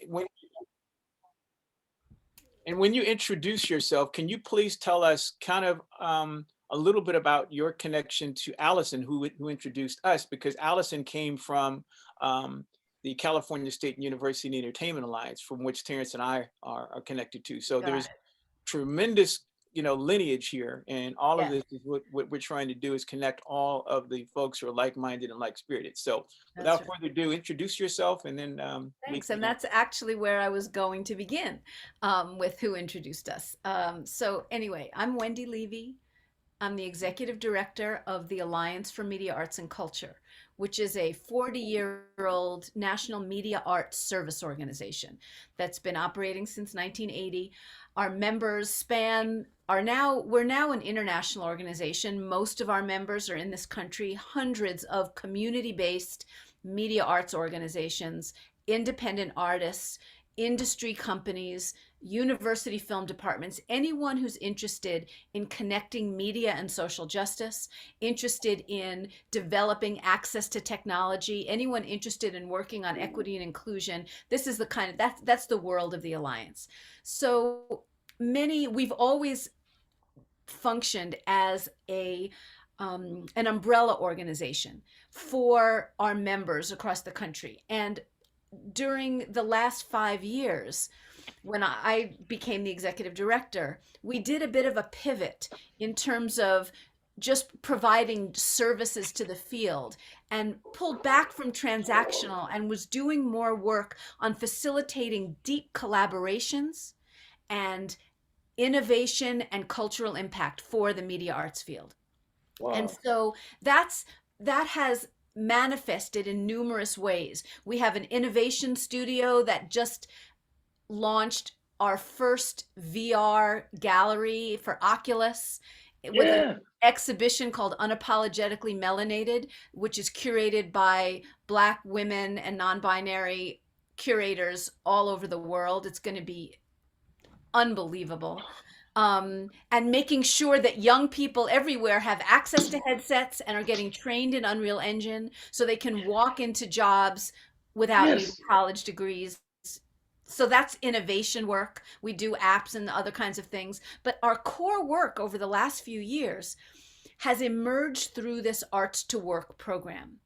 when when you introduce yourself, can you please tell us kind of a little bit about your connection to Allison, who introduced us? Because Allison came from the California State University Entertainment Alliance, from which Terrence and I are connected to. So Got there's it. tremendous, lineage here, and all of Yes, this is what we're trying to do is connect all of the folks who are like-minded and like-spirited. So that's without right. further ado, introduce yourself, and then we Thanks. can And that's actually where I was going to begin with who introduced us. So, anyway, I'm Wendy Levy. I'm the executive director of the Alliance for Media Arts and Culture, which is a 40-year-old national media arts service organization that's been operating since 1980. Our members span are now we're now an international organization. Most of our members are in this country, hundreds of community-based media arts organizations, independent artists, industry companies, university film departments, anyone who's interested in connecting media and social justice, interested in developing access to technology, anyone interested in working on equity and inclusion. This is the kind of that's the world of the Alliance. So we've always functioned as a an umbrella organization for our members across the country. And during the last 5 years, when I became the executive director, we did a bit of a pivot in terms of just providing services to the field and pulled back from transactional and was doing more work on facilitating deep collaborations and innovation and cultural impact for the media arts field. And wow. so that has manifested in numerous ways. We have an innovation studio that just launched our first VR gallery for Oculus with an Yeah. exhibition called Unapologetically Melanated, which is curated by Black women and non-binary curators all over the world. It's going to be unbelievable. And making sure that young people everywhere have access to headsets and are getting trained in Unreal Engine so they can walk into jobs without needing Yes. college degrees. So that's innovation work. We do apps and other kinds of things. But our core work over the last few years has emerged through this Arts to Work program.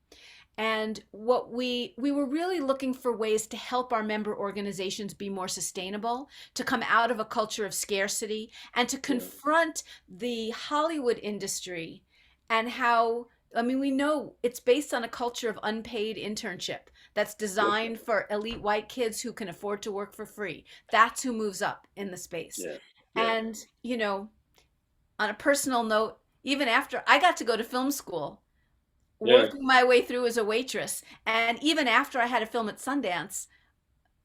And what we were really looking for ways to help our member organizations be more sustainable, to come out of a culture of scarcity, and to Yeah. confront the Hollywood industry and how, I mean, we know it's based on a culture of unpaid internship that's Yes. designed for elite white kids who can afford to work for free. That's who moves up in the space. Yeah. Yeah. And, on a personal note, even after I got to go to film school, Yeah. working my way through as a waitress. And even after I had a film at Sundance,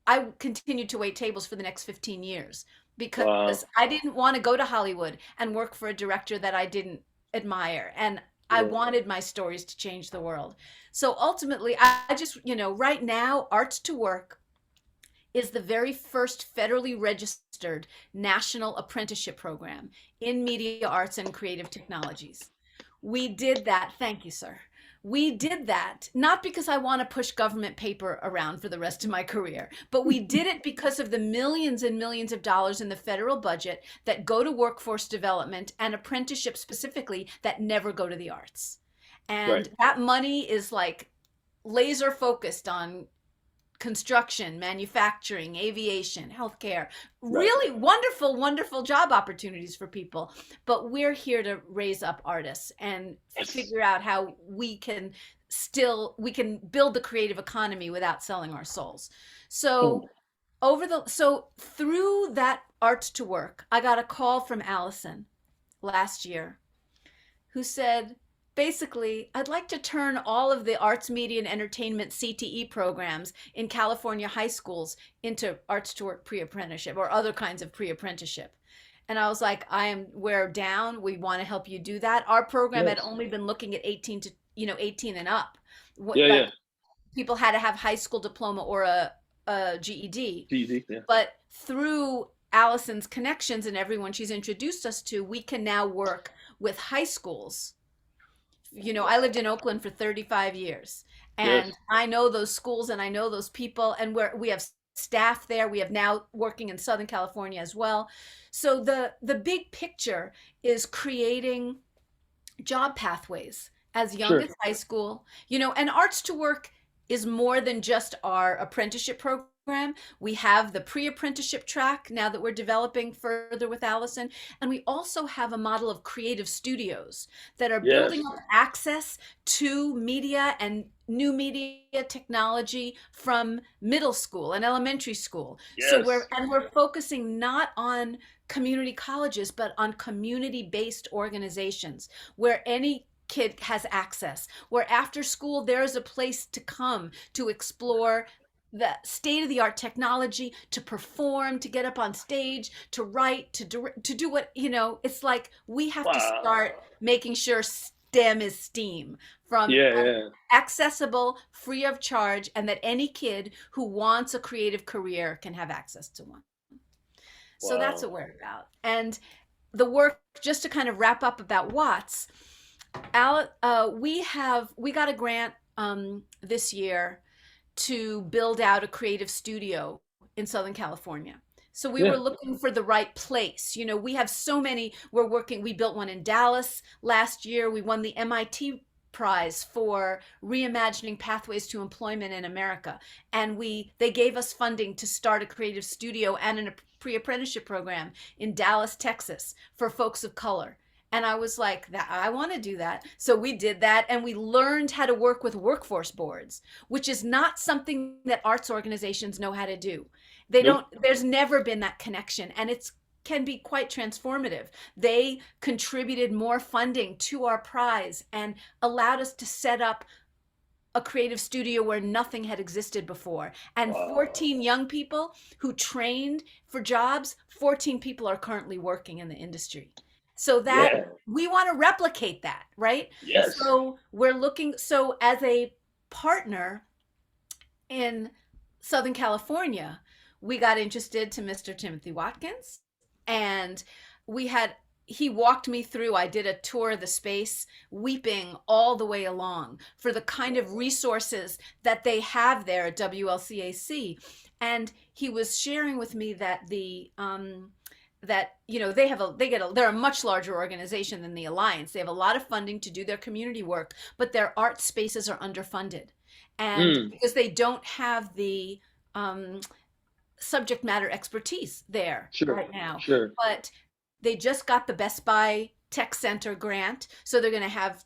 I continued to wait tables for the next 15 years because Wow. I didn't want to go to Hollywood and work for a director that I didn't admire. And I Yeah. wanted my stories to change the world. So ultimately, I just, right now, Arts to Work is the very first federally registered national apprenticeship program in media arts and creative technologies. We did that. Thank you, sir. We did that not because I want to push government paper around for the rest of my career, but we did it because of the millions and millions of dollars in the federal budget that go to workforce development and apprenticeship specifically that never go to the arts. Right. And that money is like laser focused on construction, manufacturing, aviation, healthcare, Right. really wonderful, wonderful job opportunities for people. But we're here to raise up artists and Yes. figure out how we can build the creative economy without selling our souls. Ooh. So through that Arts to Work, I got a call from Allison last year who said, basically, I'd like to turn all of the arts, media, and entertainment CTE programs in California high schools into Arts to Work pre apprenticeship or other kinds of pre apprenticeship. And I was like, we're down. We want to help you do that. Our program had Yes. only been looking at 18 and up. Yeah. Like Yeah. people had to have high school diploma or a GED. Easy. Yeah. But through Allison's connections and everyone she's introduced us to, we can now work with high schools. I lived in Oakland for 35 years Yes. and I know those schools and I know those people and we have staff there. We have now working in Southern California as well. So the big picture is creating job pathways as young Sure. as high school, and Arts to Work is more than just our apprenticeship program. We have the pre-apprenticeship track now that we're developing further with Allison. And we also have a model of creative studios that are Yes. building up access to media and new media technology from middle school and elementary school. So Yes. we're focusing not on community colleges, but on community-based organizations where any kid has access, where after school there's a place to come to explore the state of the art technology, to perform, to get up on stage, to write, to do what, it's like we have to Wow. start making sure STEM is STEAM, from Yeah, yeah. accessible, free of charge, and that any kid who wants a creative career can have access to one. So that's Wow. what we're about. And the work, just to kind of wrap up about Watts, we got a grant this year to build out a creative studio in Southern California. So we were Yeah. looking for the right place. We have so many. We built one in Dallas last year. We won the MIT prize for reimagining pathways to employment in America. And they gave us funding to start a creative studio and a pre-apprenticeship program in Dallas, Texas for folks of color. And I was like, that I want to do that. So we did that, and we learned how to work with workforce boards, which is not something that arts organizations know how to do. They Nope. don't, there's never been that connection, and it's can be quite transformative. They contributed more funding to our prize and allowed us to set up a creative studio where nothing had existed before. And Wow. 14 young people who trained for jobs, 14 people are currently working in the industry. So that Yeah. we want to replicate that, right? Yes. So as a partner in Southern California, we got interested to Mr. Timothy Watkins, and we had he walked me through. I did a tour of the space, weeping all the way along for the kind of resources that they have there at WLCAC. And he was sharing with me that they're a much larger organization than the Alliance. They have a lot of funding to do their community work, but their art spaces are underfunded, and Mm. because they don't have the subject matter expertise there Sure. right now. Sure. But they just got the Best Buy Tech Center grant, so they're going to have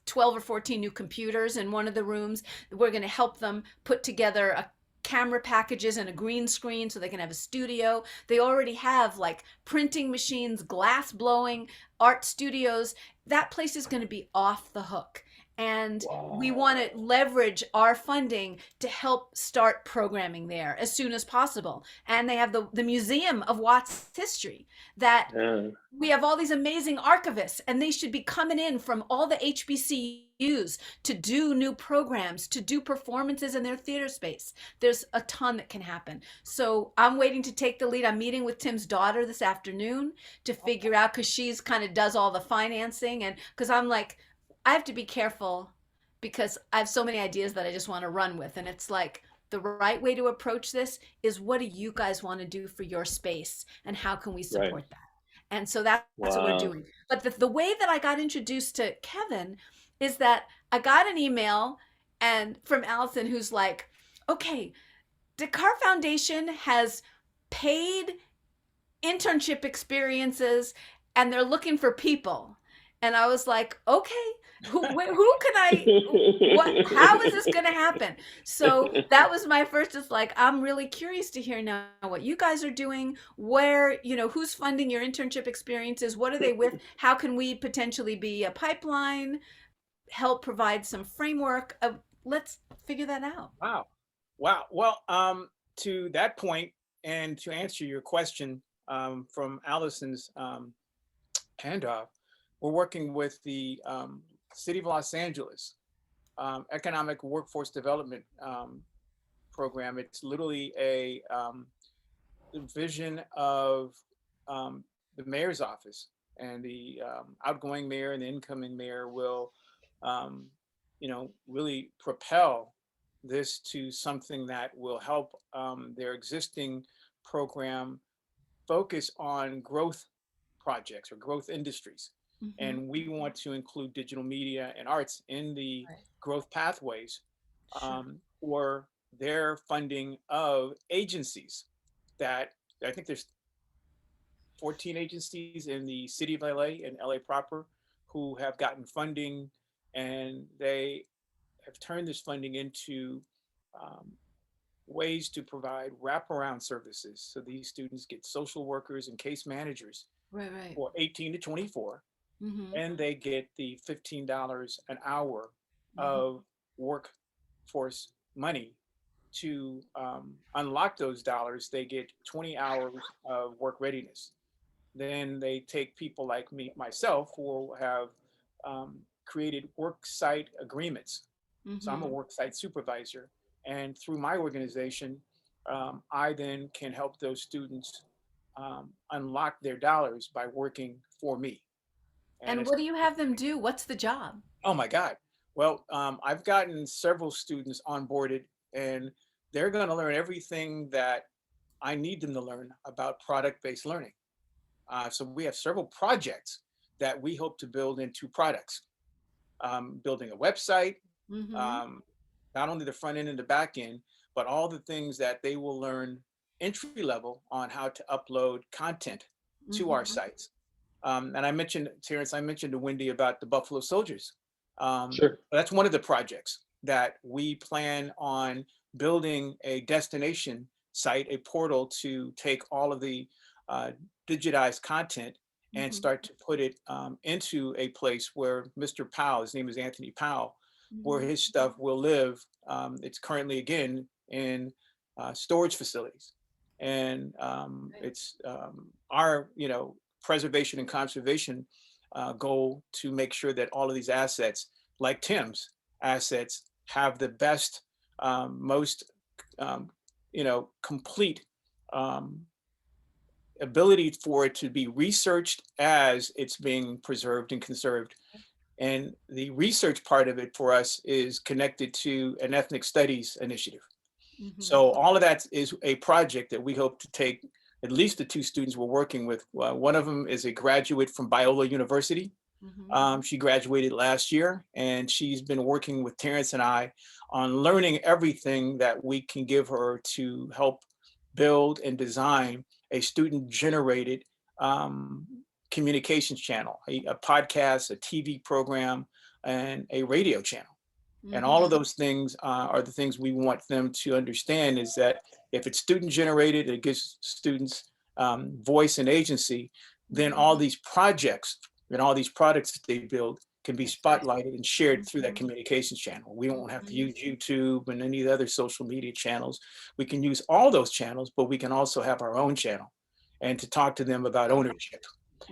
12 or 14 new computers in one of the rooms. We're going to help them put together a camera packages and a green screen so they can have a studio. They already have like printing machines, glass blowing, art studios. That place is going to be off the hook. And we Wow. want to leverage our funding to help start programming there as soon as possible. And they have the Museum of Watts History that Yeah. we have all these amazing archivists, and they should be coming in from all the HBCUs to do new programs, to do performances in their theater space. There's a ton that can happen. So I'm waiting to take the lead. I'm meeting with Tim's daughter this afternoon to figure out, because she's kind of does all the financing, and because I'm like, I have to be careful because I have so many ideas that I just want to run with. And it's like, the right way to approach this is, what do you guys want to do for your space, and how can we Right. support that? And so that's what we're Wow. doing. But the way that I got introduced to Kevin is that I got an email and from Allison, who's like, okay, Dakar Foundation has paid internship experiences and they're looking for people. And I was like, okay, who can how is this going to happen? So that was my first, just like, I'm really curious to hear now what you guys are doing, where, who's funding your internship experiences, what are they with, how can we potentially be a pipeline, help provide some framework. Let's figure that out. Wow. Wow. Well, to that point, and to answer your question from Allison's handoff, we're working with the City of Los Angeles Economic Workforce Development Program. It's literally a vision of the mayor's office, and the outgoing mayor and the incoming mayor will, really propel this to something that will help their existing program focus on growth projects or growth industries. Mm-hmm. And we want to include digital media and arts in the Right. growth pathways Sure. for their funding of agencies that I think there's 14 agencies in the city of LA and LA proper who have gotten funding, and they have turned this funding into um, ways to provide wraparound services. So these students get social workers and case managers Right, right. for 18 to 24, Mm-hmm. and they get the $15 an hour Mm-hmm. of workforce money to unlock those dollars. They get 20 hours of work readiness. Then they take people like me, myself, who have created work site agreements. So I'm a Mm-hmm. work site supervisor. And through my organization, I then can help those students unlock their dollars by working for me. And And it's, what do you have them do? What's the job? oh my God. Well, I've gotten several students onboarded, and they're going to learn everything that I need them to learn about product based learning. So we have several projects that we hope to build into products, building a website, Mm-hmm. um, not only the front end and the back end, but all the things that they will learn entry level on how to upload content to our Mm-hmm. sites. And I mentioned, Terrence, I mentioned to Wendy about the Buffalo Soldiers. Sure. That's one of the projects that we plan on building a destination site, a portal to take all of the uh, digitized content and Mm-hmm. start to put it into a place where Mr. Powell, his name is Anthony Powell, where Mm-hmm. his stuff will live. It's currently, again, in storage facilities. And Right. it's our, preservation and conservation goal to make sure that all of these assets, like Tim's assets, have the best, most, um, complete um, ability for it to be researched as it's being preserved and conserved. And the research part of it for us is connected to an ethnic studies initiative. Mm-hmm. So all of that is a project that we hope to take at least the two students we're working with. One of them is a graduate from Biola University. Mm-hmm. She graduated last year, and she's been working with Terrence and I on learning everything that we can give her to help build and design a student-generated um, communications channel, a podcast, a TV program, and a radio channel. And all Mm-hmm. of those things are the things we want them to understand, is that if it's student generated, it gives students voice and agency, then Mm-hmm. all these projects and all these products that they build can be That's right. spotlighted and shared through that Mm-hmm. communications channel. We don't have to Mm-hmm. use YouTube and any of the other social media channels. We can use all those channels, but we can also have our own channel, and to talk to them about ownership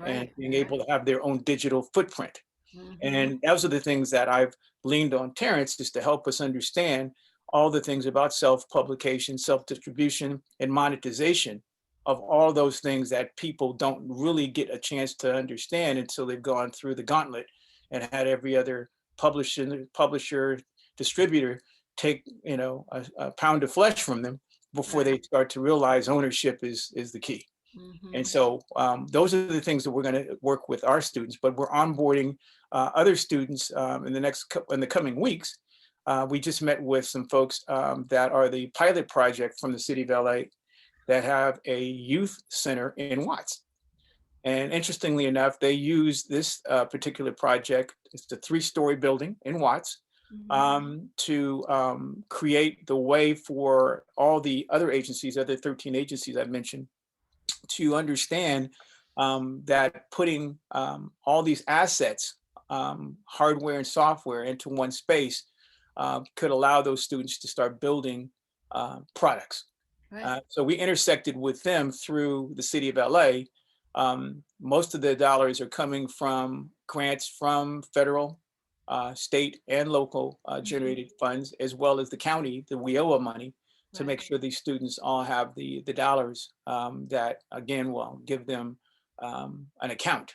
and Right. being Right. able to have their own digital footprint. Mm-hmm. And those are the things that I've leaned on Terrence, is to help us understand all the things about self-publication, self-distribution, and monetization of all those things that people don't really get a chance to understand until they've gone through the gauntlet and had every other publisher, distributor take, a pound of flesh from them before Right. they start to realize ownership is the key. And Mm-hmm. so those are the things that we're going to work with our students, but we're onboarding other students in the coming weeks. We just met with some folks that are the pilot project from the city of LA that have a youth center in Watts. And interestingly enough, they use this particular project. It's a 3-story building in Watts, Mm-hmm. to create the way for all the other 13 agencies I mentioned, to understand that putting all these assets, hardware and software, into one space could allow those students to start building products. Right. So we intersected with them through the city of LA. Most of the dollars are coming from grants from federal, state, and local Mm-hmm. generated funds, as well as the county, the WIOA money, to Right. make sure these students all have the dollars that, again, will give them an account.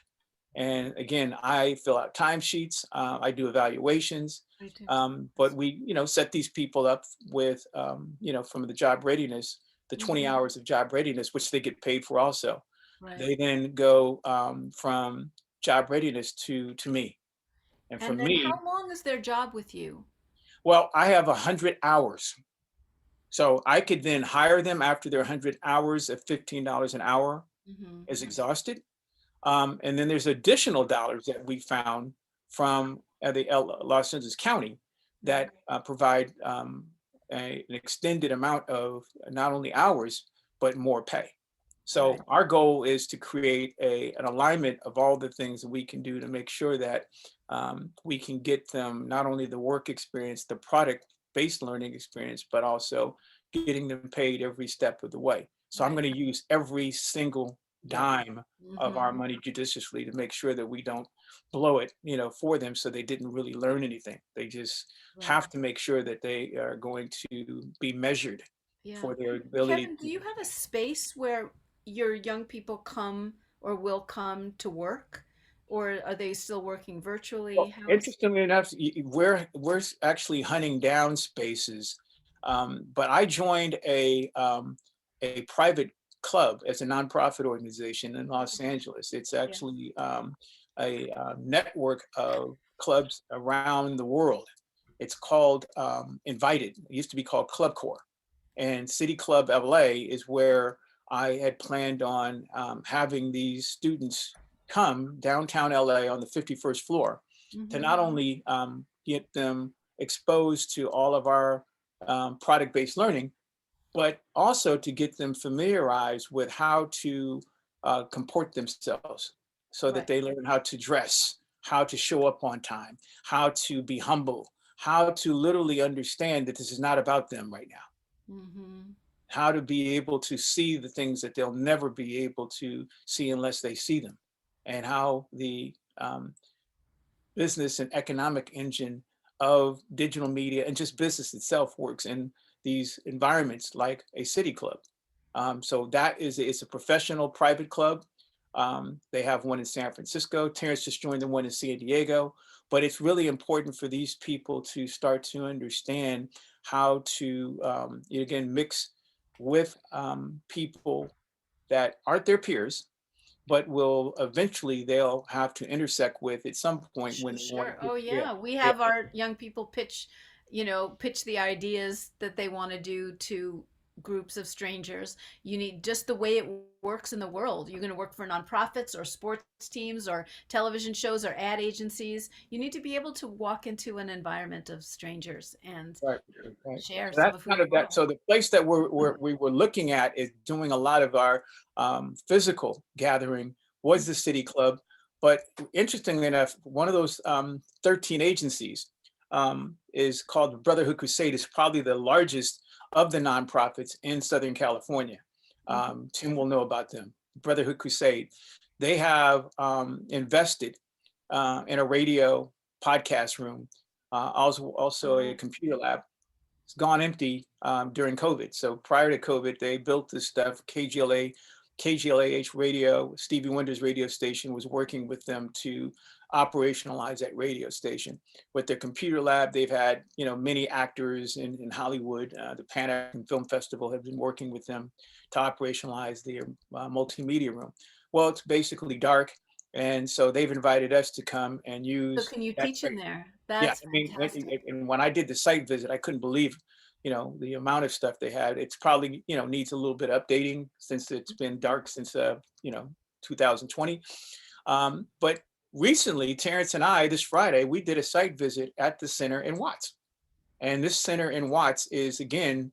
And again, I fill out timesheets, I do evaluations, I do. But we, set these people up with, from the job readiness, the 20 Mhm. hours of job readiness, which they get paid for also. Right. They then go from job readiness to me. And for And then me, how long is their job with you? well, I have 100 hours. So I could then hire them after their 100 hours at $15 an hour Mhm. is exhausted. And then there's additional dollars that we found from the Los Angeles County Mhm. that provide an extended amount of not only hours, but more pay. Right. So our goal is to create an alignment of all the things that we can do to make sure that we can get them not only the work experience, the product-based learning experience, but also getting them paid every step of the way. So I'm Right. going to use every single Yep. dime of our Mhm. money judiciously to make sure that we don't blow it, for them so they didn't really learn anything. They just Right. have to make sure that they are going to be measured Yeah. for their ability Kevin, do to. you have a space where your young people come or will come to work? Or are they still working virtually? Well, How's interestingly enough, we're actually hunting down spaces, but I joined a private club as a nonprofit organization in Los Angeles. It's yeah. actually a network of clubs around the world. It's called Invited. It used to be called Club Corps, and City Club LA is where I had planned on having these students come downtown LA on the 51st floor to Mhm. not only get them exposed to all of our product-based learning, but also to get them familiarized with how to comport themselves so that Right. they learn how to dress, how to show up on time, how to be humble, how to literally understand that this is not about them right now, Mhm. how to be able to see the things that they'll never be able to see unless they see them, and how the business and economic engine of digital media and just business itself works in these environments like a city club. So that is it's a professional private club. They have one in San Francisco. Terrence just joined the one in San Diego. But it's really important for these people to start to understand how to again mix with people that aren't their peers, but will eventually they'll have to intersect with at some point when they want Sure. to. Oh Yeah, yeah. We yeah, have our young people pitch the ideas that they want to do to groups of strangers. You need just the way it works in the world. You're going to work for nonprofits or sports teams or television shows or ad agencies. You need to be able to walk into an environment of strangers and right, right. share So some that's of who kind you of that. are. So the place that we were looking at is doing a lot of our physical gathering was the City Club, but interestingly enough, one of those 13 agencies is called the Brotherhood Crusade. It's probably the largest of the nonprofits in Southern California. Mhm. Tim will know about them. Brotherhood Crusade. They have invested in a radio podcast room, also a Oh, computer lab. It's gone empty during COVID. So prior to COVID, they built this stuff. KGLAH radio, Stevie Wonder's radio station was working with them to operationalize that radio station. With their computer lab, they've had many actors in Hollywood. The Pan American Film Festival have been working with them to operationalize their multimedia room. Well, it's basically dark, and so they've invited us to come and so use can you that teach in space. there? Yeah, That's I mean, fantastic. and when I did the site visit, I couldn't believe, the amount of stuff they had. It's probably, needs a little bit of updating since it's been dark since, 2020. But recently, Terrence and I, this Friday, we did a site visit at the center in Watts. And this center in Watts is again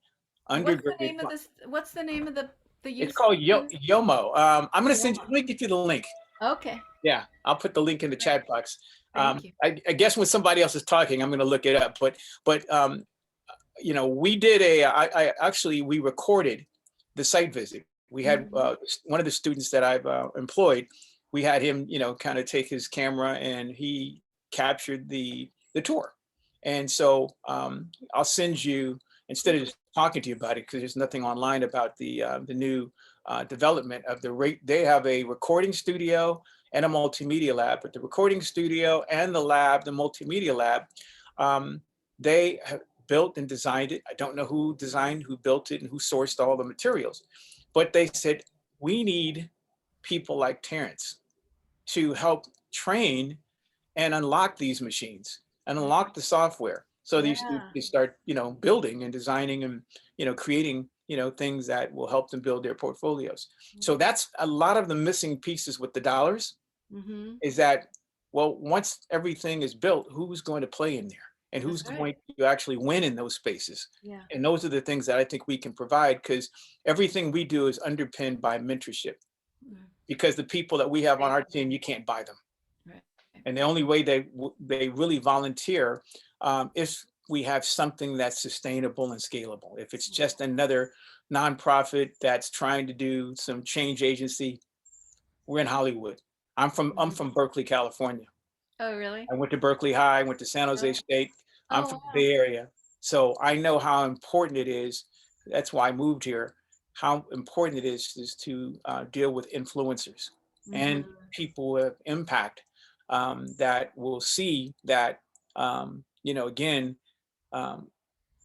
undergirded. What's the name of the It's youth called thing? Yomo. I'm going to send you, Yoma. let me get you the link. Okay. Yeah, I'll put the link in the Great. chat box. Thank you. I guess when somebody else is talking, I'm going to look it up. But we did I actually we recorded the site visit. We had Mhm. one of the students that I've employed. We had him, kind of take his camera and he captured the tour. And so I'll send you instead of just talking to you about it because there's nothing online about the new development of the rate. They have a recording studio and a multimedia lab, but the recording studio and the lab, the multimedia lab, Um, they have built and designed it. I don't know who designed, who built it, and who sourced all the materials, but they said, we need people like Terrence to help train and unlock these machines and unlock the software. So these Yeah. they start, building and designing and, creating, things that will help them build their portfolios. So that's a lot of the missing pieces with the dollars Mm-hmm. is that, well, once everything is built, who's going to play in there and who's That's right. going to actually win in those spaces? Yeah. And those are the things that I think we can provide because everything we do is underpinned by mentorship Mm. because the people that we have on Right. our team, you can't buy them. Right. And the only way they really volunteer if we have something that's sustainable and scalable. If it's just another nonprofit that's trying to do some change agency, we're in Hollywood. I'm Mhm. from Berkeley, California. Oh, really? I went to Berkeley High, I went to San Jose Really? State. I'm Oh, from the wow. Bay Area. So I know how important it is. That's why I moved here. How important it is to deal with influencers and Mm-hmm. people with impact that will see that, again, um,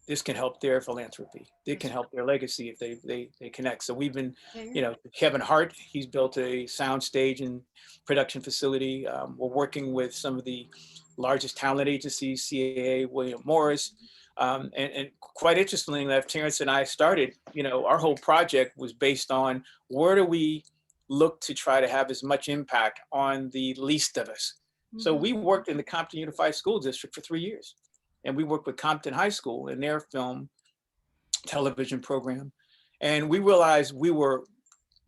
this can help their philanthropy. It That's can right. help their legacy if they connect. So we've been, Yeah, you're right. Kevin Hart, he's built a sound stage and production facility. We're working with some of the largest talent agencies, CAA, William Morris. And quite interestingly enough, Terrence and I started, our whole project was based on where do we look to try to have as much impact on the least of us. So Mm-hmm. we worked in the Compton Unified School District for 3 years and we worked with Compton High School in their film television program. And we realized we were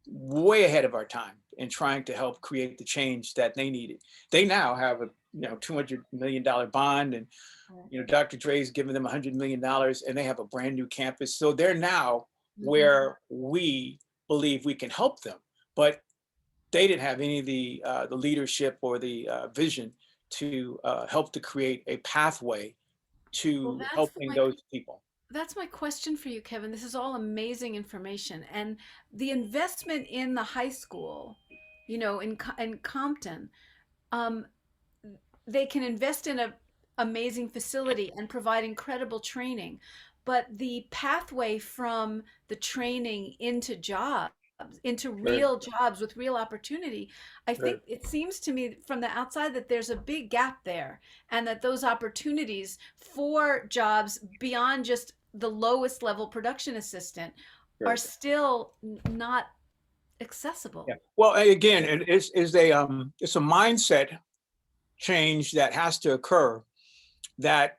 way ahead of our time in trying to help create the change that they needed. They now have a $200 million bond, and Right. Dr. Dre's giving them $100 million, and they have a brand new campus. So they're now Mm-hmm. where we believe we can help them, but they didn't have any of the leadership or the vision to help to create a pathway Well, to helping those people. that's my question for you, Kevin. This is all amazing information, and the investment in the high school, in Compton, um, they can invest in a amazing facility and provide incredible training, but the pathway from the training into jobs, into Right. real jobs with real opportunity, I Right. think it seems to me from the outside that there's a big gap there, and that those opportunities for jobs beyond just the lowest level production assistant are Right. still not Yeah. accessible. Well, again, it's a mindset change that has to occur. That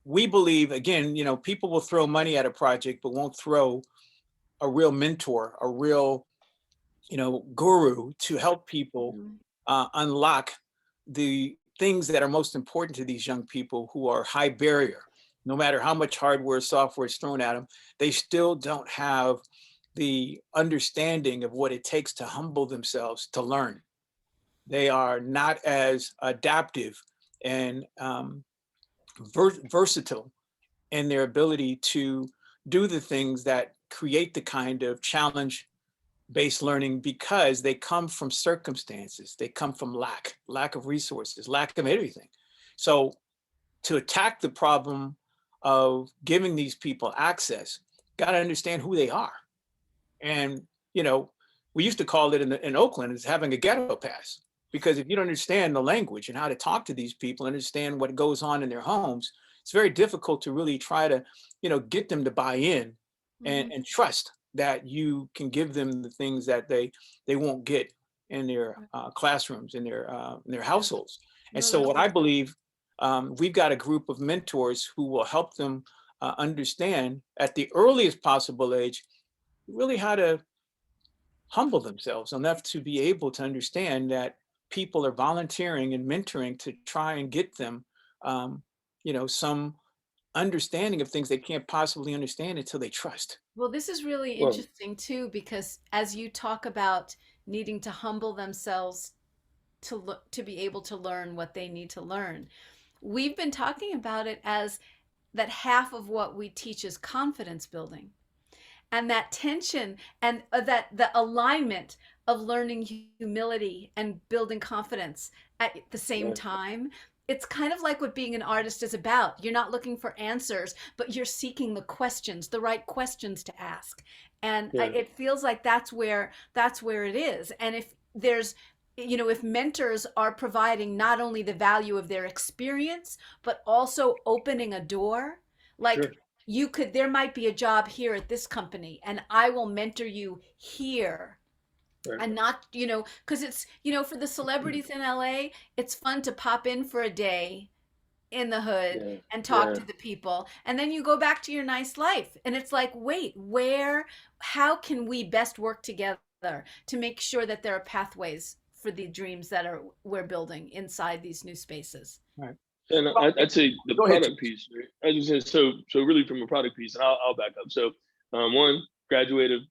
we believe, again, people will throw money at a project, but won't throw a real mentor, a real, guru to help people Mhm. unlock the things that are most important to these young people who are high barrier. No matter how much hardware, software is thrown at them, they still don't have the understanding of what it takes to humble themselves to learn. They are not as adaptive and versatile in their ability to do the things that create the kind of challenge based learning because they come from circumstances, they come from lack of resources, lack of everything. So to attack the problem of giving these people access, got to understand who they are. And, you know, we used to call it in Oakland as having a ghetto pass, because if you don't understand the language and how to talk to these people, understand what goes on in their homes, it's very difficult to really try to, get them to buy in and, Mhm. and trust that you can give them the things that they won't get in their classrooms, in their Yeah. households. And No, so that's what I believe, we've got a group of mentors who will help them understand at the earliest possible age really how to humble themselves enough to be able to understand that people are volunteering and mentoring to try and get them, um, some understanding of things they can't possibly understand until they trust. Well, this is really Well, interesting too, because as you talk about needing to humble themselves to look to be able to learn what they need to learn, we've been talking about it as that half of what we teach is confidence building, and that tension and that the alignment of learning humility and building confidence at the same right. time it's kind of like what being an artist is about. You're not looking for answers, but you're seeking the questions, the right questions to ask. And Yeah, it feels like that's where it is. And if there's, if mentors are providing not only the value of their experience, but also opening a door, like sure. there might be a job here at this company, and I will mentor you here. Right. And not, because it's, for the celebrities in LA, it's fun to pop in for a day in the hood Yeah, and talk yeah. to the people, and then you go back to your nice life. And it's like, wait, how can we best work together to make sure that there are pathways for the dreams that we're building inside these new spaces? Right. And Well, I'd say the go ahead. product piece, right? I just said so really from a product piece, and I'll back up. So one graduate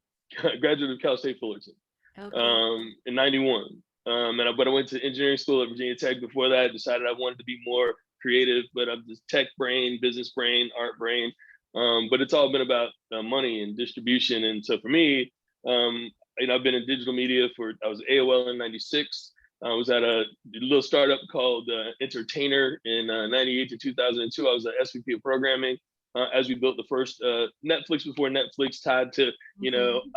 graduate of Cal State Fullerton Okay. in '91, but I went to engineering school at Virginia Tech. Before that, decided I wanted to be more creative, but I'm this tech brain, business brain, art brain. But it's all been about money and distribution. And so for me, I've been in digital media I was AOL in '96. I was at a little startup called Entertainer in '98 to 2002. I was an SVP of programming as we built the first Netflix before Netflix, tied to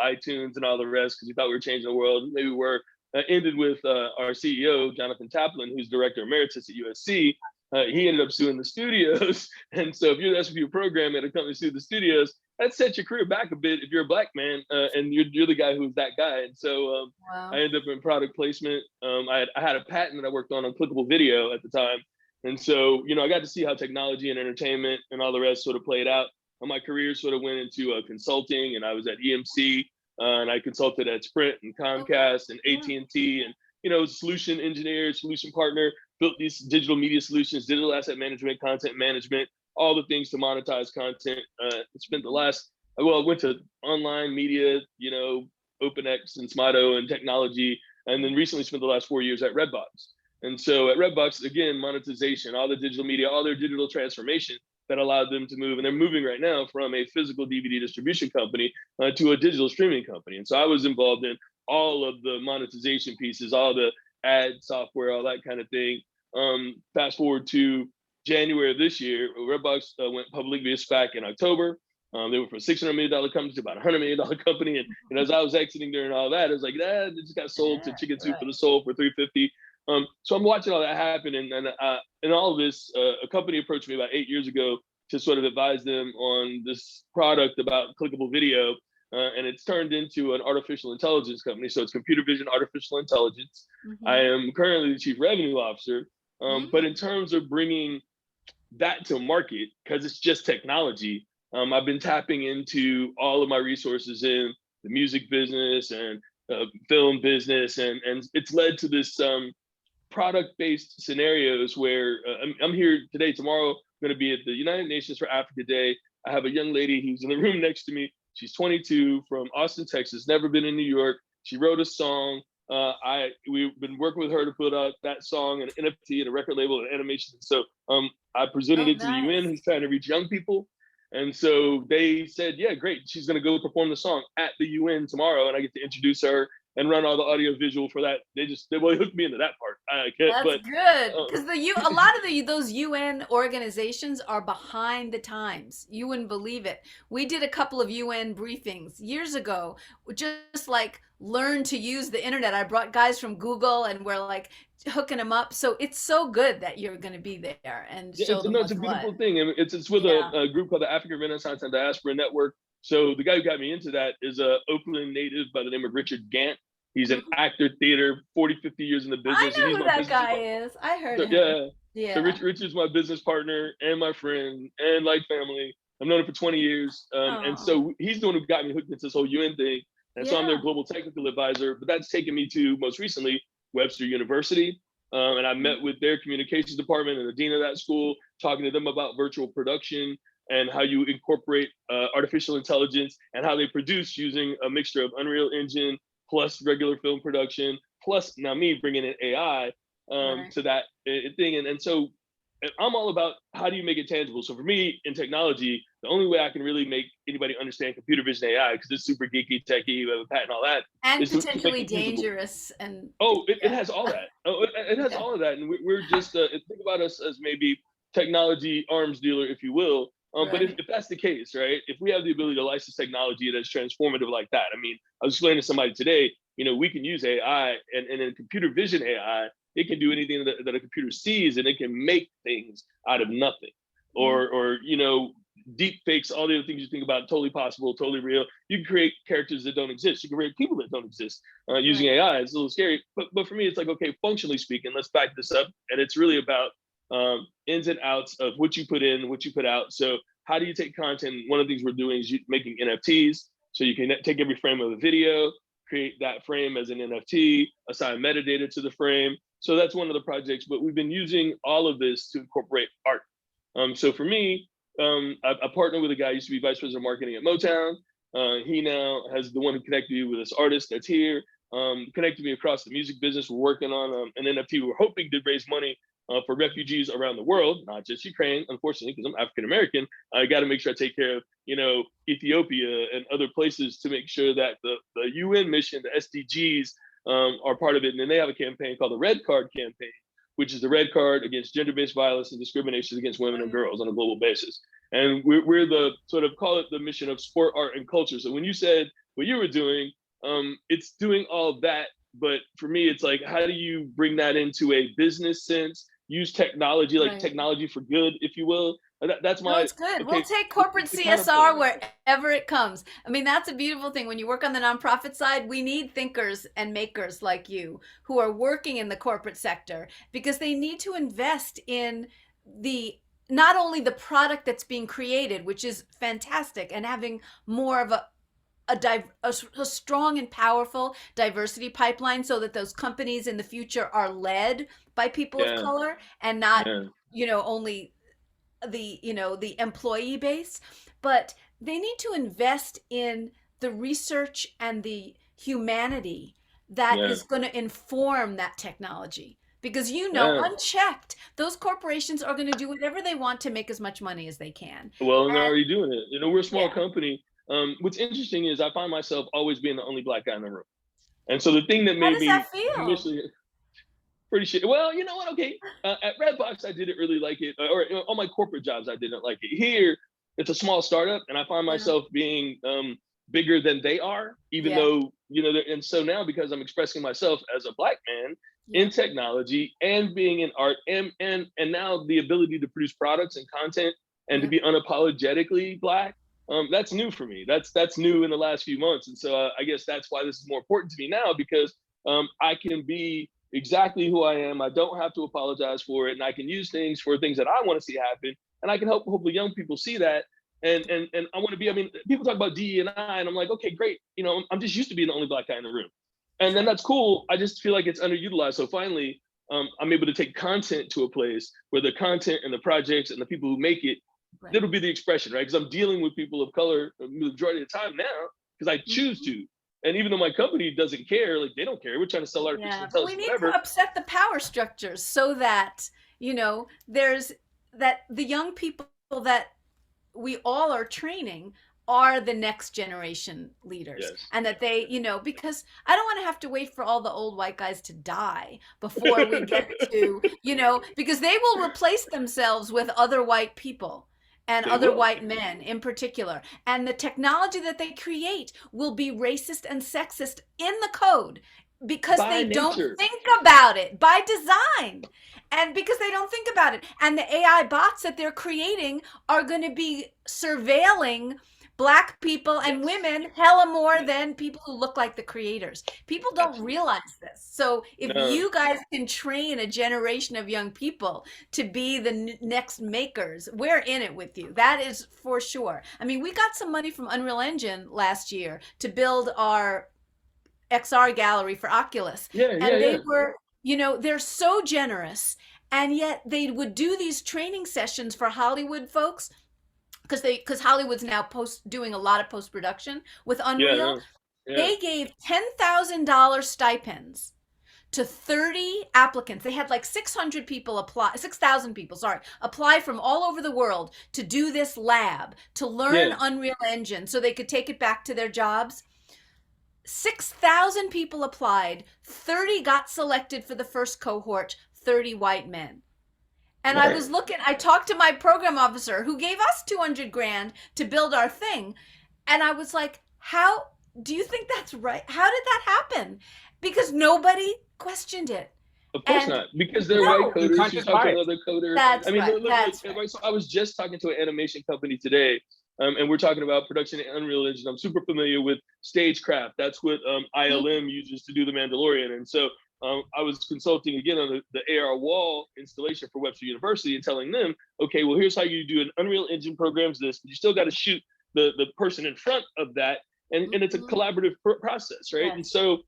iTunes and all the rest, because we thought we were changing the world. Maybe we were. Ended with our CEO Jonathan Taplin, who's director emeritus at USC. He ended up suing the studios, and so if you're the SVP of programming at a company sued the studios, that sets your career back a bit if you're a Black man and you're the guy who's that guy. And so I Wow. ended up in product placement. I had a patent that I worked on clickable video at the time. And so, I got to see how technology and entertainment and all the rest sort of played out. And my career sort of went into consulting, and I was at EMC, and I consulted at Sprint and Comcast and Yeah. AT&T, and, solution engineer, solution partner, built these digital media solutions, digital asset management, content management, all the things to monetize content. Spent I went to online media, OpenX and Smato and technology, and then recently spent the last 4 years at Redbox. And so at Redbox, again, monetization, all the digital media, all their digital transformation that allowed them to move. And they're moving right now from a physical DVD distribution company to a digital streaming company. And so I was involved in all of the monetization pieces, all the ad software, all that kind of thing. Fast forward to January of this year, Redbox went public via SPAC in October. They were from $600 million company to about $100 million company. And as I was exiting during all that, it was like, they just got sold to Chicken Soup for the Soul for $350. So I'm watching all that happen. And all of this, a company approached me about 8 years ago to sort of advise them on this product about clickable video. And it's turned into an artificial intelligence company. So it's computer vision, artificial intelligence. I am currently the chief revenue officer. But in terms of bringing that to market, because it's just technology, I've been tapping into all of my resources in the music business and film business, and it's led to this product-based scenarios where I'm here today. Tomorrow, I'm going to be at the United Nations for Africa Day. I have a young lady who's in the room next to me. She's 22 from Austin, Texas, never been in New York. She wrote a song. We've been working with her to put out that song and NFT and a record label and animation. So I presented it to the UN, who's trying to reach young people. And so they said, yeah, great. She's going to go perform the song at the UN tomorrow. And I get to introduce her and run all the audio visual for that. They hooked me into that part. That's good, because a lot of those UN organizations are behind the times. You wouldn't believe it. We did a couple of UN briefings years ago, just like learn to use the internet. I brought guys from Google, and we're like hooking them up. So it's so good that you're going to be there and show them it's what's a beautiful what. thing. And it's with a group called the African Renaissance and Diaspora Network. So the guy who got me into that is a Oakland native by the name of Richard Gant. He's an actor, theater, 40, 50 years in the business. I know and he's who my that guy is. I heard so, him. yeah. Yeah. So Richard's my business partner and my friend and like family. I've known him for 20 years. And so he's the one who got me hooked into this whole UN thing. And so I'm their global technical advisor, but that's taken me to most recently Webster University. And I met with their communications department and the dean of that school, talking to them about virtual production and how you incorporate artificial intelligence and how they produce using a mixture of Unreal Engine plus regular film production, plus now me bringing in AI to that thing. And so I'm all about how do you make it tangible? So for me in technology, the only way I can really make anybody understand computer vision AI, because it's super geeky, techy, we have a patent, all that, And is to make potentially it usable. dangerous and Oh, it yeah. has all that. Oh, it has Yeah. all of that, and we're just think about us as maybe technology arms dealer, if you will. But Right. if that's the case, right? If we have the ability to license technology that's transformative like that, I mean, I was explaining to somebody today, we can use AI, and in computer vision AI, it can do anything that a computer sees, and it can make things out of nothing, Mm. or deep fakes, all the other things you think about, totally possible, totally real. You can create characters that don't exist. You can create people that don't exist using Right. AI. It's a little scary, but for me, it's like, okay, functionally speaking, let's back this up, and it's really about ins and outs of what you put in, what you put out. So how do you take content? One of the things we're doing is making NFTs, so you can take every frame of a video, create that frame as an NFT, assign metadata to the frame. So that's one of the projects. But we've been using all of this to incorporate art. So for me, I partnered with a guy who used to be vice president of marketing at Motown. He now has the one who connected me with this artist that's here, connected me across the music business. We're working on an NFT. We're hoping to raise money for refugees around the world, not just Ukraine, unfortunately, because I'm African American. I got to make sure I take care of, Ethiopia and other places to make sure that the UN mission, the SDGs, are part of it. And then they have a campaign called the Red Card Campaign, which is the red card against gender-based violence and discrimination against women and girls on a global basis. And we're the sort of, call it the mission of sport, art, and culture. So when you said what you were doing, it's doing all of that. But for me, it's like, how do you bring that into a business sense? Use technology, like Right. technology for good, if you will. That's No, my, it's good. We'll okay, take corporate the counterpoint. CSR wherever it comes. I mean, that's a beautiful thing. When you work on the nonprofit side, we need thinkers and makers like you who are working in the corporate sector, because they need to invest in the not only the product that's being created, which is fantastic, and having more of a strong and powerful diversity pipeline, so that those companies in the future are led by people of Yeah, color and not, yeah, only the employee base. But they need to invest in the research and the humanity that yeah, is going to inform that technology, because yeah. unchecked, those corporations are going to do whatever they want to make as much money as they can. Well, and they're And already doing it. We're a small yeah, company. What's interesting is I find myself always being the only Black guy in the room. And so the thing that how made does that me feel? initially pretty shit. Well, you know what? Okay, at Redbox I didn't really like it, or on my corporate jobs I didn't like it. Here, it's a small startup, and I find Yeah, myself being bigger than they are, even yeah, though and so now, because I'm expressing myself as a Black man yeah, in technology and being in art, and now the ability to produce products and content and to yeah. be unapologetically Black. That's new for me. That's new in the last few months, and so I guess that's why this is more important to me now, because I can be exactly who I am. I don't have to apologize for it, and I can use things for things that I want to see happen, and I can help hopefully young people see that. And I want to be. I mean, people talk about DE and I, and I'm like, okay, great. I'm just used to being the only Black guy in the room, and then Right, that's cool. I just feel like it's underutilized. So finally, I'm able to take content to a place where the content and the projects and the people who make it, right. it'll be the expression, right? Because I'm dealing with people of color the majority of the time now, because I choose Mhm. to. And even though my company doesn't care, like they don't care. We're trying to sell artificial Yeah, but we intelligence, need to whatever. upset the power structures so that, there's that the young people that we all are training are the next generation leaders, Yes. and that they, because I don't want to have to wait for all the old white guys to die before we get to, because they will replace themselves with other white people and They other will. white men in particular. And the technology that they create will be racist and sexist in the code, because By they don't nature. think about it, by design. And because they don't think about it. And the AI bots that they're creating are going to be surveilling Black people and Yes. women hella more Yes. than people who look like the creators. People don't Absolutely. realize this. So if No. you guys can train a generation of young people to be the next makers, we're in it with you. That is for sure. I mean, we got some money from Unreal Engine last year to build our XR gallery for Oculus. Yeah, yeah, And they yeah. were, they're so generous. And yet they would do these training sessions for Hollywood folks, because Hollywood's now doing a lot of post production with Yeah, Unreal. no. Yeah. They gave $10,000 stipends to 30 applicants. They had like 600 people apply, 6,000 people, sorry, apply from all over the world to do this lab, to learn Yeah. Unreal Engine so they could take it back to their jobs. 6,000 people applied, 30 got selected for the first cohort, 30 white men. And I Right. was looking, I talked to my program officer who gave us 200 grand to build our thing. And I was like, how do you think that's right? How did that happen? Because nobody questioned it. Of course And not, because they're white no, coders. You unconscious talk to bias. another coder. that's I mean, right. That's look, right. so I was just talking to an animation company today, and we're talking about production in Unreal Engine. I'm super familiar with Stagecraft. That's what ILM uses to do The Mandalorian. And so I was consulting again on the AR wall installation for Webster University and telling them, okay, well, here's how you do an Unreal Engine programs this, but you still got to shoot the person in front of that. And it's a collaborative process, right? Yes. And so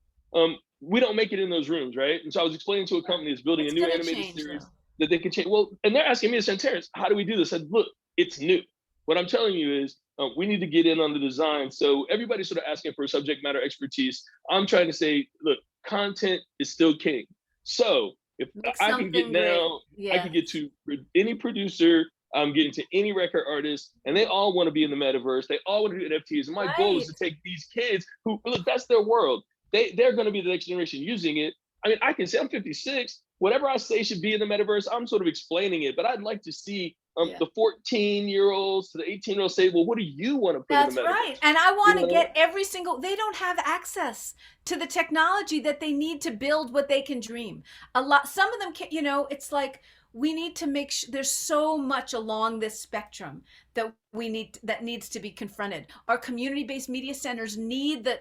we don't make it in those rooms, right? And so I was explaining to a company that's building It's a new gonna animated change, series though. that they can change. Well, and they're asking me, I said, Terrence, how do we do this? I said, look, it's new. What I'm telling you is we need to get in on the design. So everybody's sort of asking for subject matter expertise. I'm trying to say, look, content is still king. So if Make I can get something great. now, I Yeah. can get to any producer, I'm getting to any record artist, and they all want to be in the metaverse. They all want to do NFTs. And my goal is to take these kids who, look, that's their world. They're going to be the next generation using it. I mean, I can say I'm 56. Whatever I say should be in the metaverse, I'm sort of explaining it. But I'd like to see the 14-year-olds to the 18-year-olds say, well, what do you want to put That's in the metaverse? right. And I want You to know? get every single, they don't have access to the technology that they need to build what they can dream. A lot, some of them can, you know, it's like we need to make sure there's so much along this spectrum that that needs to be confronted. Our community-based media centers need the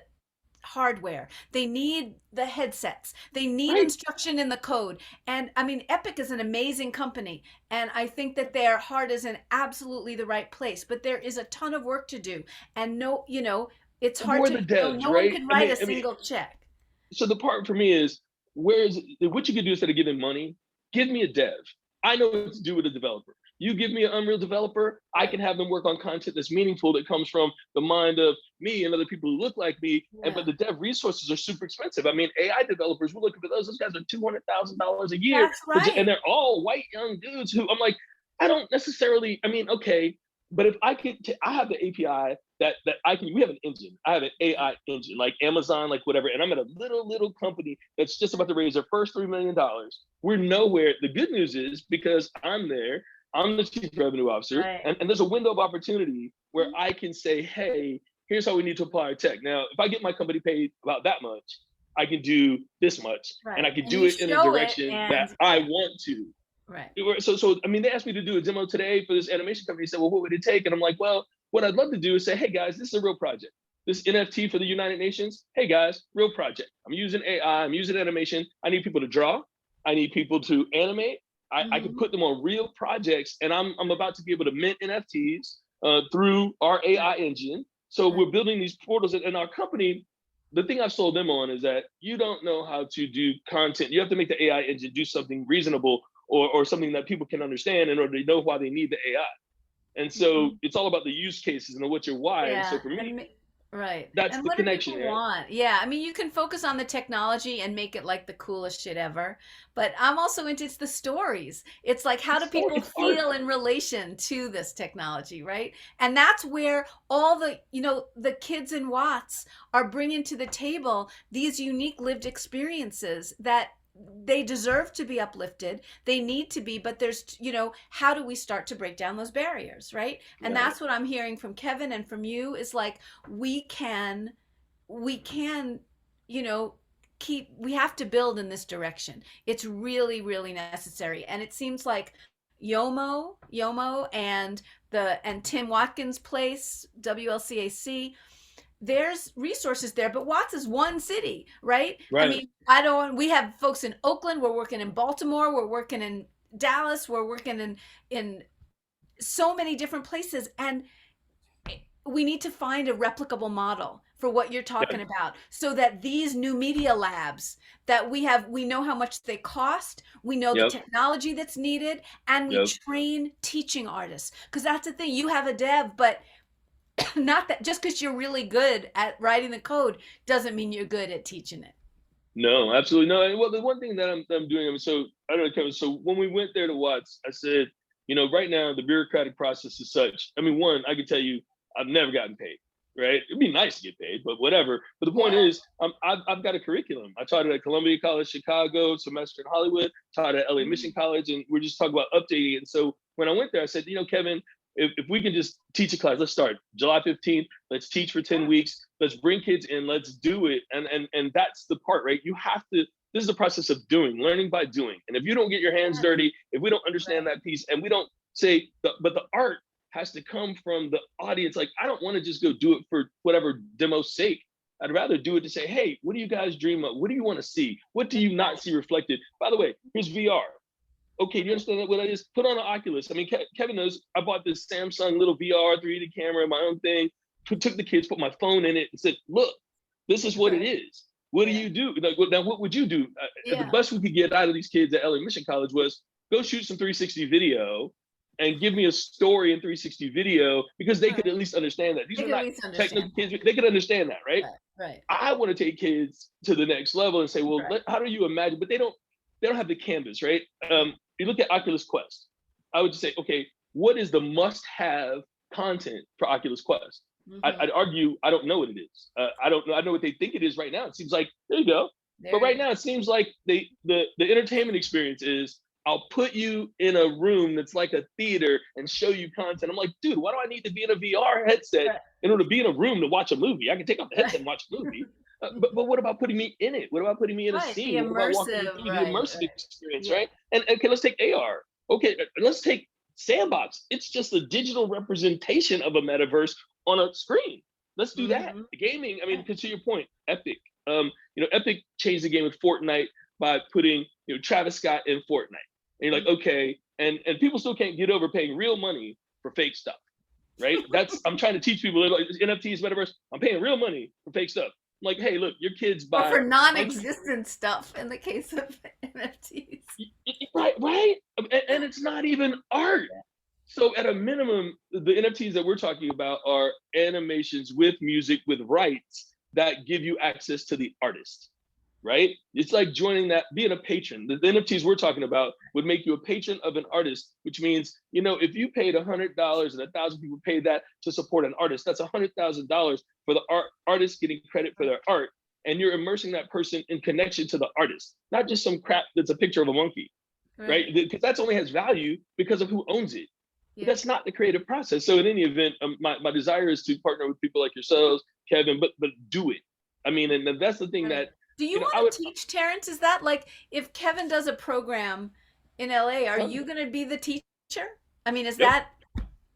hardware, they need the headsets, they need Right. instruction in the code. And I mean, Epic is an amazing company, and I think that their heart is in absolutely the right place, but there is a ton of work to do. And no, you know, it's hard We're to, the devs, no one right? can write a single check. So the part for me is, what you can do instead of giving money, give me a dev. I know what to do with a developer. You give me an Unreal developer, I can have them work on content that's meaningful, that comes from the mind of me and other people who look like me. Yeah. But the dev resources are super expensive. I mean, AI developers, we're looking for those. Those guys are $200,000 a year. That's right. And they're all white young dudes who I'm like, I don't necessarily, I mean, okay, but if I could, I have the API that I can, we have an engine. I have an AI engine, like Amazon, like whatever. And I'm at a little company that's just about to raise their first $3 million. We're nowhere. The good news is, because I'm there, I'm the chief revenue officer, Right. and there's a window of opportunity where I can say, hey, here's how we need to apply our tech. Now, if I get my company paid about that much, I can do this much, Right. and I can And do you it in a show it, direction that and I want to. right. So I mean, they asked me to do a demo today for this animation company. They said, well, what would it take? And I'm like, well, what I'd love to do is say, hey guys, this is a real project. This NFT for the United Nations, hey guys, real project. I'm using AI, I'm using animation. I need people to draw. I need people to animate. I can put them on real projects, and I'm about to be able to mint NFTs through our AI engine. So we're building these portals, and our company, the thing I've sold them on is that you don't know how to do content. You have to make the AI engine do something reasonable or something that people can understand in order to know why they need the AI. And so it's all about the use cases and what's your why. And so for me, right. that's And the what do connection, people right? want? Yeah, I mean, you can focus on the technology and make it like the coolest shit ever, but I'm also into it's the stories. It's like, how do people It's art. feel in relation to this technology, right? And that's where all the, you know, the kids in Watts are bringing to the table these unique lived experiences that they deserve to be uplifted, they need to be, but there's, you know, how do we start to break down those barriers, right? And Right. that's what I'm hearing from Kevin and from you, is like, we can, you know, we have to build in this direction. It's really, really necessary. And it seems like Yomo and Tim Watkins' place, WLCAC, there's resources there, but Watts is one city, right? I Right. mean, we have folks in Oakland, we're working in Baltimore, we're working in Dallas, we're working in so many different places. And we need to find a replicable model for what you're talking about, so that these new media labs that we know how much they cost, we know the Yep. technology that's needed, and we Yep. train teaching artists. Because that's the thing, you have a dev, but not that just because you're really good at writing the code doesn't mean you're good at teaching it. No, absolutely no. And well, the one thing that I'm doing, I mean, so I don't know, Kevin. So when we went there to Watts, I said, right now the bureaucratic process is such. I mean, one, I can tell you, I've never gotten paid. Right? It'd be nice to get paid, but whatever. But the point Yeah. is, I've got a curriculum. I taught it at Columbia College Chicago, semester in Hollywood, taught at LA Mission College, and we're just talking about updating it. And so when I went there, I said, Kevin, if we can just teach a class, let's start July 15th. Let's teach for 10 weeks. Let's bring kids in. Let's do it. And that's the part, right? You have to. This is the process of learning by doing. And if you don't get your hands dirty, if we don't understand that piece, and we don't say, but the art has to come from the audience. Like, I don't want to just go do it for whatever demo's sake. I'd rather do it to say, hey, what do you guys dream of? What do you want to see? What do you not see reflected? By the way, here's VR. Okay, do you understand what I just put on an Oculus? I mean, Kevin knows I bought this Samsung little VR 3D camera, my own thing, took the kids, put my phone in it and said, look, this is what it is. What do you do? Like, now, what would you do? The best we could get out of these kids at LA Mission College was go shoot some 360 video and give me a story in 360 video, because they could at least understand that. These are not technical kids. They could understand that, right? Right. I want to take kids to the next level and say, well, how do you imagine? But they don't have the canvas, right? You look at Oculus Quest. I would just say, okay, what is the must-have content for Oculus Quest? I'd argue I don't know what it is. I don't know. I know what they think it is right now. It seems like, there you go. But right now, it seems like the entertainment experience is, I'll put you in a room that's like a theater and show you content. I'm like, dude, why do I need to be in a VR headset in order to be in a room to watch a movie? I can take off the headset and watch a movie. But what about putting me in it? What about putting me in a scene? The what about walking me through the immersive experience, right? And okay, let's take AR. Okay, let's take Sandbox. It's just a digital representation of a metaverse on a screen. Let's do that. The gaming, I mean, because to your point, Epic. Epic changed the game with Fortnite by putting Travis Scott in Fortnite. And you're like, okay, and people still can't get over paying real money for fake stuff, right? I'm trying to teach people, like, NFTs, metaverse. I'm paying real money for fake stuff. I'm like, hey, look, your kids buy, or for non-existent stuff in the case of NFTs. Right, and it's not even art. So at a minimum, the NFTs that we're talking about are animations with music, with rights that give you access to the artist. Right? It's like joining that, being a patron. The NFTs we're talking about would make you a patron of an artist, which means, if you paid $100 and 1,000 people paid that to support an artist, that's $100,000 for the artist getting credit for their art. And you're immersing that person in connection to the artist, not just some crap that's a picture of a monkey, right? Because that only has value because of who owns it. But that's not the creative process. So in any event, my desire is to partner with people like yourselves, Kevin, but do it. I mean, and that's the thing that, do you want to teach, Terrence? Is that like, if Kevin does a program in LA, are you going to be the teacher? I mean, is that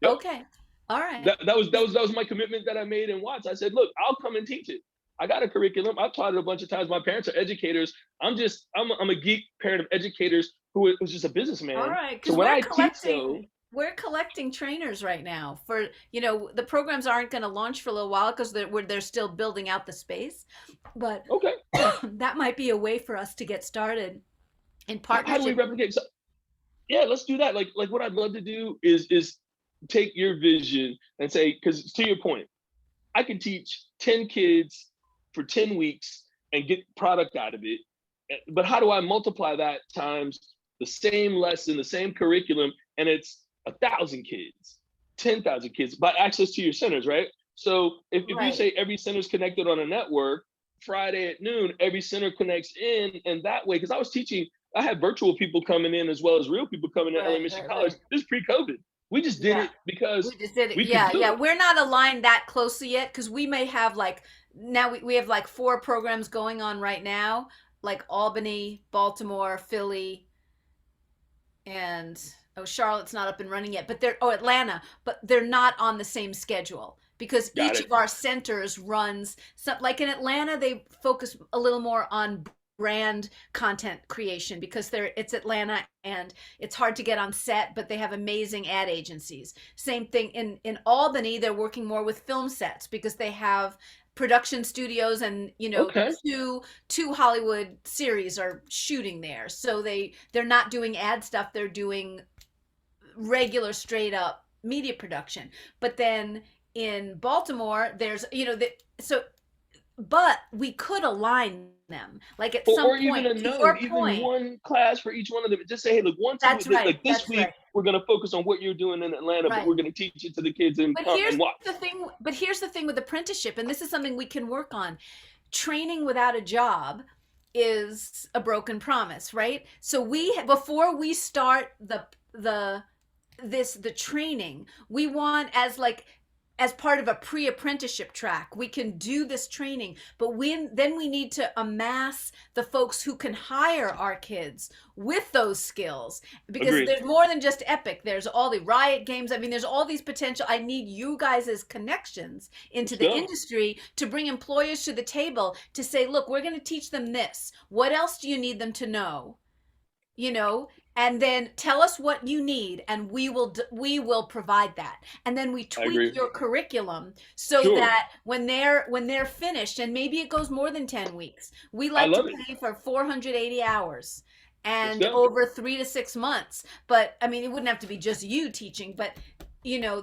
okay? All right. That was my commitment that I made in Watts. I said, look, I'll come and teach it. I got a curriculum. I've taught it a bunch of times. My parents are educators. I'm a geek parent of educators who was just a businessman. All right. So when I teach, we're collecting trainers right now for, the programs aren't going to launch for a little while because they're still building out the space. But that might be a way for us to get started in partnership. How do we replicate? So, yeah, let's do that. Like what I'd love to do is take your vision and say, because to your point, I can teach 10 kids for 10 weeks and get product out of it. But how do I multiply that times the same lesson, the same curriculum, and it's 1,000 kids, 10,000 kids by access to your centers, right? So if you say every center's connected on a network, Friday at noon, every center connects in, and that way, because I had virtual people coming in as well as real people coming in at LA Mission College. This is pre-COVID. We just did it because we just did it. We're not aligned that closely yet because we may have we have 4 programs going on right now, like Albany, Baltimore, Philly, and Charlotte's not up and running yet, but Atlanta, but they're not on the same schedule because each of our centers runs like in Atlanta, they focus a little more on brand content creation because it's Atlanta and it's hard to get on set, but they have amazing ad agencies. Same thing in Albany, they're working more with film sets because they have production studios and two Hollywood series are shooting there. So they're not doing ad stuff, they're doing regular straight up media production. But then in Baltimore, there's so but we could align them. Like at Or some even point, a to node, your even point. one class for each one of them. Just say, hey, look, once a That's week, right. like this That's week, right. we're gonna focus on what you're doing in Atlanta, but Right. we're gonna teach it to the kids and But come here's and watch. the thing. But here's the thing with apprenticeship, and this is something we can work on. Training without a job is a broken promise, right? So we, before we start the the training, we want, as part of a pre-apprenticeship track, we can do this training, but then we need to amass the folks who can hire our kids with those skills, because Agreed. there's more than just Epic. There's all the Riot games. I mean, there's all these potential. I need you guys as connections into Let's the go. industry to bring employers to the table to say, look, we're going to teach them this. What else do you need them to know? You know, and then tell us what you need, and we will provide that, and then we I tweak agree. your curriculum so Sure. that when they're finished, and maybe it goes more than 10 weeks, we I like to love it. pay for 480 hours Let's and go. over 3 to 6 months. But I mean, it wouldn't have to be just you teaching, but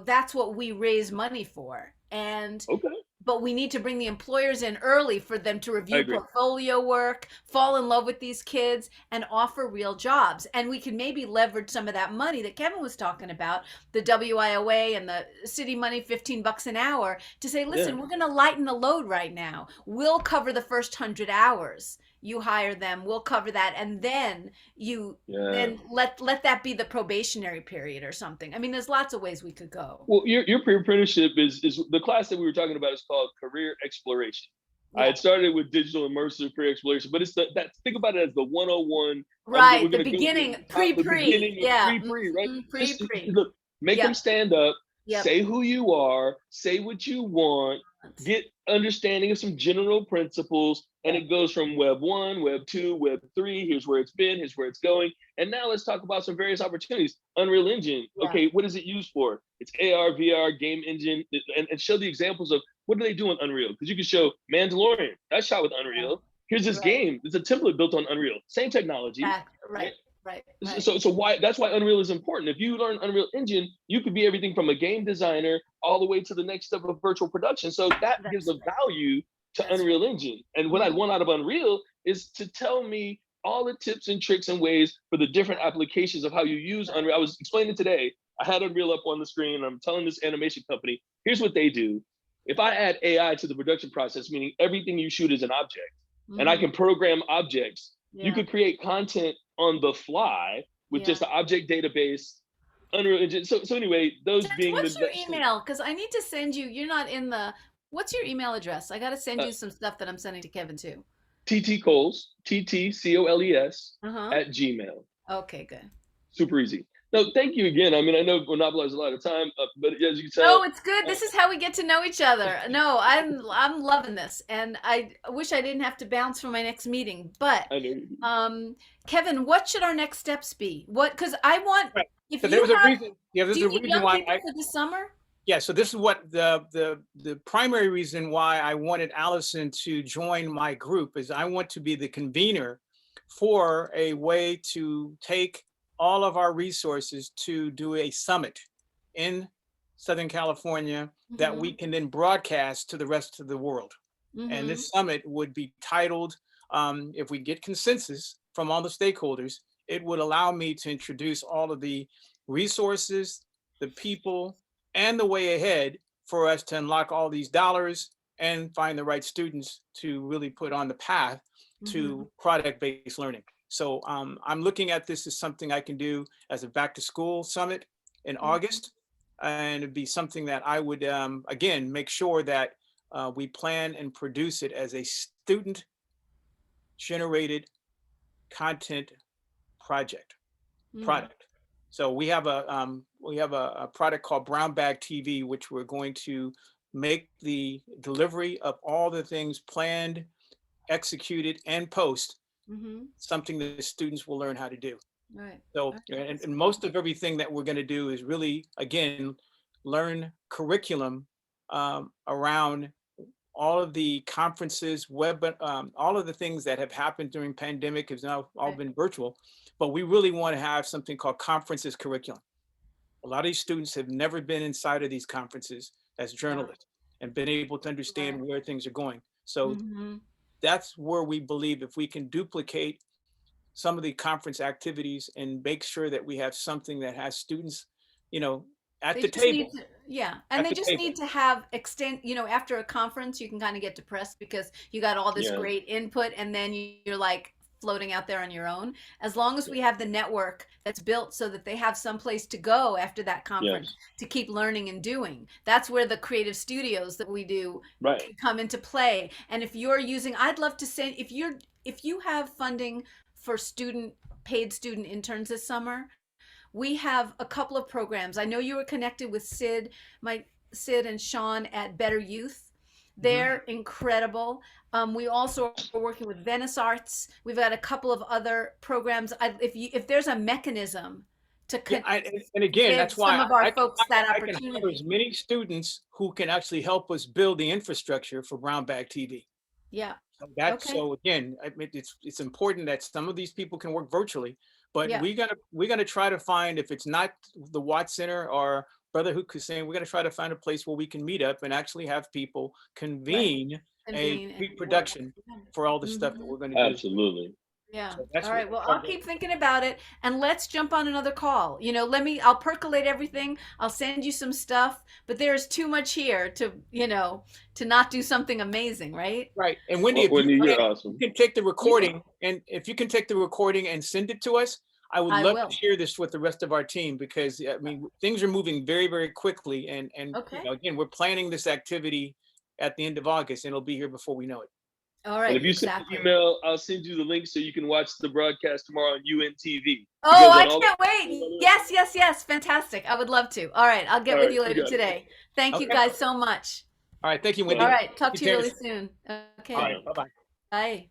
that's what we raise money for. And Okay. but we need to bring the employers in early for them to I review agree. portfolio work, fall in love with these kids, and offer real jobs. And we can maybe leverage some of that money that Kevin was talking about, the WIOA and the city money, $15 an hour, to say, listen, Yeah. we're going to lighten the load right now. We'll cover the first 100 hours. You hire them, we'll cover that, and then Yeah. let that be the probationary period or something. I mean, there's lots of ways we could go. Well, your pre-apprenticeship is the class that we were talking about is called career exploration. I Yeah. had started with digital immersive career exploration, but it's that think about it as the 101. We're Right, the gonna go to beginning, the top, the pre, beginning of yeah, pre, right? Just pre. look, make them Yep, stand up, yep. say who you are, say what you want, get understanding of some general principles, and Yep. it goes from web 1, web 2, web 3. Here's where it's been, here's where it's going, and now let's talk about some various opportunities. Unreal Engine, Yeah. okay, what is it used for? It's AR, VR, game engine, and show the examples of what do they do in Unreal? Because you can show Mandalorian, that's shot with Unreal. Here's this Right. game, it's a template built on Unreal, same technology. Right, right, right. So why that's why Unreal is important. If you learn Unreal Engine, you could be everything from a game designer all the way to the next step of virtual production. So that gives That's a right. value to That's Unreal right. Engine. And what I want out of Unreal is to tell me all the tips and tricks and ways for the different applications of how you use Right. Unreal. I was explaining today, I had Unreal up on the screen, and I'm telling this animation company, here's what they do. If I add AI to the production process, meaning everything you shoot is an object, and I Mhm. can program objects, you Yeah, could create content on the fly with yeah. just the object database, Unreal Engine. So anyway, those Jess, being what's your the email? Because I need to send you. You're not in the. What's your email address? I got to send uh, you some stuff that I'm sending to Kevin too. TT Coles, TTCOLES Uh-huh. at Gmail. Okay, good. Super easy. No, thank you again. I mean, I know monopolized a lot of time, but as you can No, tell, it's good. This is how we get to know each other. No, I'm loving this, and I wish I didn't have to bounce for my next meeting. But I know. Kevin, what should our next steps be? What? Because I want, Right. if So there you was a have, reason. Yeah, there's do a you need reason young why people for this summer? yeah, so this is what the primary reason why I wanted Allison to join my group is I want to be the convener for a way to take all of our resources to do a summit in Southern California that we Mm-hmm. can then broadcast to the rest of the world. And Mm-hmm. this summit would be titled, if we get consensus from all the stakeholders, it would allow me to introduce all of the resources, the people, and the way ahead for us to unlock all these dollars and find the right students to really put on the path Mm-hmm. to product-based learning. So I'm looking at this as something I can do as a back to school summit in Mm-hmm. August. And it'd be something that I would, again, make sure that we plan and produce it as a student generated content project Mm-hmm. product. So we have a product called Brown Bag TV, which we're going to make the delivery of all the things planned, executed, and post Mm-hmm. something that the students will learn how to do. Right. So, Okay, and, that's and cool. most of everything that we're going to do is really, again, learn curriculum around all of the conferences, all of the things that have happened during pandemic has now all Right. been virtual, but we really want to have something called conferences curriculum. A lot of these students have never been inside of these conferences as Yeah. journalists and been able to understand Right. where things are going. So Hmm. that's where we believe if we can duplicate some of the conference activities and make sure that we have something that has students, you know, at They the just need table, to, yeah, and at they the just table. need to have extend, after a conference, you can kind of get depressed because you got all this Yeah. great input and then you're like floating out there on your own. As long as we have the network that's built so that they have some place to go after that conference Yes. to keep learning and doing, that's where the creative studios that we do Right. can come into play. And if you're using, I'd love to send, if you have funding for paid student interns this summer, we have a couple of programs. I know you were connected with Sid and Sean at Better Youth. Mhm. They're incredible. We also are working with Venice Arts. We've got a couple of other programs. If there's a mechanism to Yeah, and again, give that's some why of our folks that I can hire as opportunity. many students who can actually help us build the infrastructure for Brown Bag TV. Yeah. So that's Okay. so again, I mean, it's important that some of these people can work virtually, but Yeah. we're gonna try to find, if it's not the Watt Center or Brotherhood Hussein, we're gonna try to find a place where we can meet up and actually have people Right. convene a Convene and work. pre-production for all the stuff that Mhm. we're gonna do. Absolutely. Yeah. So that's All what right. Well, our I'll goal. keep thinking about it and let's jump on another call. I'll percolate everything. I'll send you some stuff, but there's too much here to not do something amazing, right? Right. And Wendy, Well, if you Wendy, can, you're you awesome. can take the Yeah, recording, and if you can take the recording and send it to us, I would I love to will. share this with the rest of our team because I mean things are moving very, very quickly, and Okay. again, we're planning this activity at the end of August, and it'll be here before we know it. All And right. if you send an Exactly. email, I'll send you the link so you can watch the broadcast tomorrow on UNTV. It Oh, goes I on all can't wait. Yes, yes, yes. Fantastic. I would love to. All right. I'll get All with right, you you later got it. today. Thank you Okay. guys so much. All right. Thank you, Bye. All Wendy. right. Thank Talk you, to you really Janice. soon. All Okay. right. Bye bye. Bye.